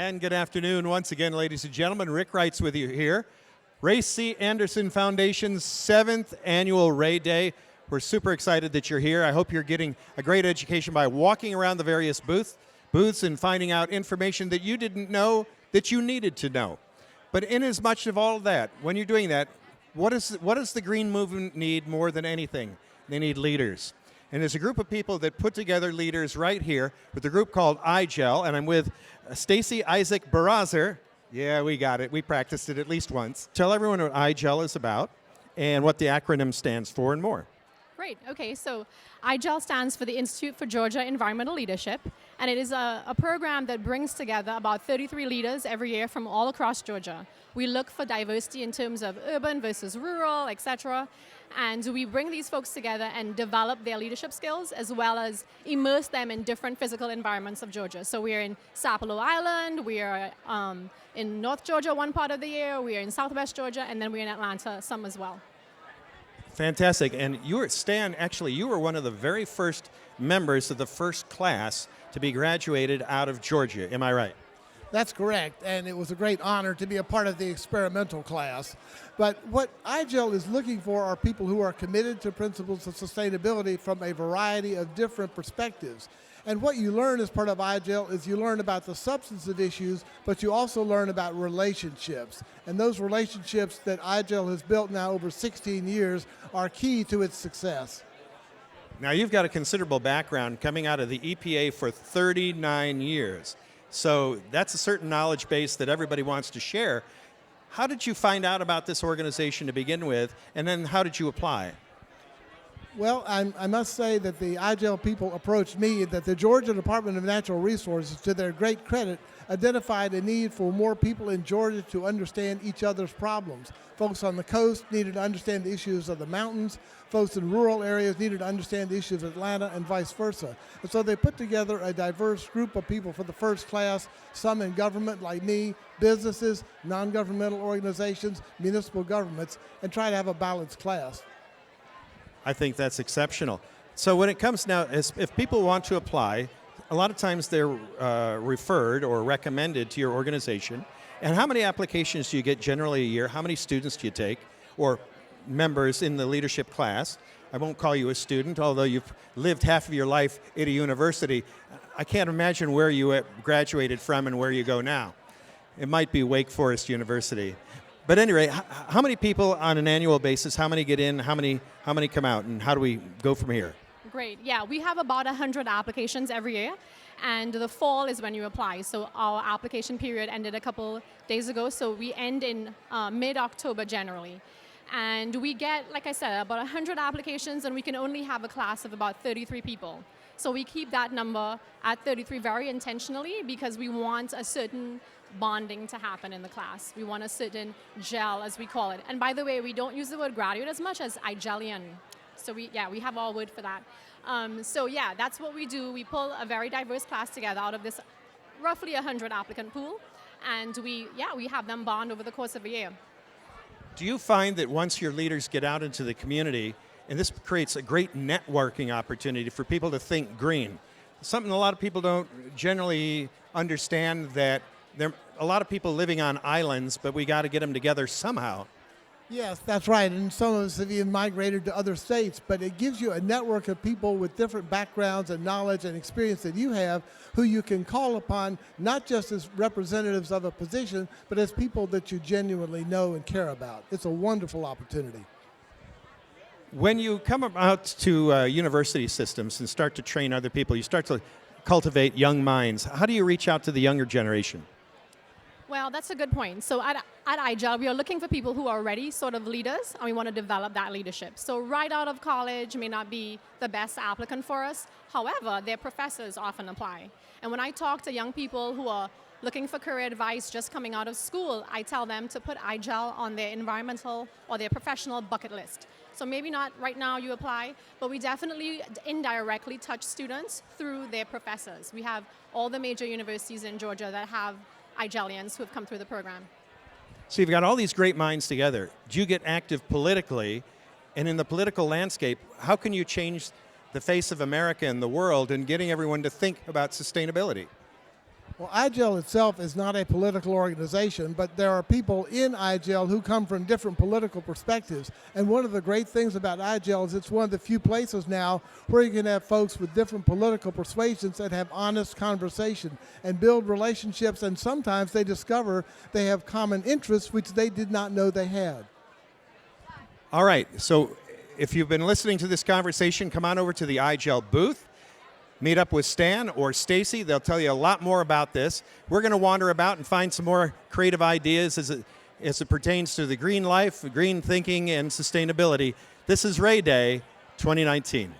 And good afternoon once again, ladies and gentlemen. Rick Wright's with you here. Ray C. Anderson Foundation's 7th annual Ray Day. We're super excited that you're here. I hope you're getting a great education by walking around the various booths and finding out information that you didn't know that you needed to know. But in as much of all of that, when you're doing that, what does the green movement need more than anything? They need leaders. And there's a group of people that put together leaders right here with a group called Igel, and I'm with Stacy Isaac Barazer. Yeah, we got it. We practiced it at least once. Tell everyone what Igel is about and what the acronym stands for and more. Great. Okay, so Igel stands for the Institute for Georgia Environmental Leadership, and it is a program that brings together about 33 leaders every year from all across Georgia. We look for diversity in terms of urban versus rural, etc. And we bring these folks together and develop their leadership skills as well as immerse them in different physical environments of Georgia. So we're in Sapelo Island, we are in North Georgia one part of the year, we are in Southwest Georgia, and then we're in Atlanta some as well. Fantastic. And you were, Stan, actually, you were one of the very first members of the first class to be graduated out of Georgia. Am I right? That's correct, and it was a great honor to be a part of the experimental class. But what Igel is looking for are people who are committed to principles of sustainability from a variety of different perspectives. And what you learn as part of Igel is you learn about the substantive issues, but you also learn about relationships. And those relationships that Igel has built now over 16 years are key to its success. Now, you've got a considerable background coming out of the EPA for 39 years. So that's a certain knowledge base that everybody wants to share. How did you find out about this organization to begin with, and then how did you apply? Well, I must say that the Igel people approached me, that the Georgia Department of Natural Resources, to their great credit, identified a need for more people in Georgia to understand each other's problems. Folks on the coast needed to understand the issues of the mountains. Folks in rural areas needed to understand the issues of Atlanta and vice versa. And so they put together a diverse group of people for the first class, some in government like me, businesses, non-governmental organizations, municipal governments, and try to have a balanced class. I think that's exceptional. So when it comes now, if people want to apply, a lot of times they're referred or recommended to your organization. And how many applications do you get generally a year? How many students do you take, or members in the leadership class? I won't call you a student, although you've lived half of your life at a university. I can't imagine where you graduated from and where you go now. It might be Wake Forest University. But anyway, how many people on an annual basis, how many get in, how many come out, and how do we go from here? Great. Yeah, we have about 100 applications every year, and the fall is when you apply. So our application period ended a couple days ago, so we end in mid-October generally. And we get, like I said, about 100 applications, and we can only have a class of about 33 people. So we keep that number at 33 very intentionally because we want a certain bonding to happen in the class. We want a certain gel, as we call it. And by the way, we don't use the word graduate as much as Igelian. So we have our word for that. So yeah, that's what we do. We pull a very diverse class together out of this roughly 100 applicant pool, and we have them bond over the course of a year. Do you find that once your leaders get out into the community, and this creates a great networking opportunity for people to think green, something a lot of people don't generally understand, that there are a lot of people living on islands, but we got to get them together somehow. Yes, that's right, and some of us have even migrated to other states, but it gives you a network of people with different backgrounds and knowledge and experience that you have, who you can call upon, not just as representatives of a position, but as people that you genuinely know and care about. It's a wonderful opportunity. When you come out to university systems and start to train other people, you start to cultivate young minds. How do you reach out to the younger generation? Well, that's a good point. So at Igel, we are looking for people who are already sort of leaders, and we want to develop that leadership. So right out of college may not be the best applicant for us. However, their professors often apply. And when I talk to young people who are looking for career advice just coming out of school, I tell them to put Igel on their environmental or their professional bucket list. So maybe not right now you apply, but we definitely indirectly touch students through their professors. We have all the major universities in Georgia that have Igelians who have come through the program. So you've got all these great minds together. Do you get active politically? And in the political landscape, how can you change the face of America and the world and getting everyone to think about sustainability? Well, Igel itself is not a political organization, but there are people in Igel who come from different political perspectives. And one of the great things about Igel is it's one of the few places now where you can have folks with different political persuasions that have honest conversation and build relationships, and sometimes they discover they have common interests which they did not know they had. All right, so if you've been listening to this conversation, come on over to the Igel booth. Meet up with Stan or Stacy. They'll tell you a lot more about this. We're going to wander about and find some more creative ideas as it pertains to the green life, green thinking, and sustainability. This is Ray Day 2019.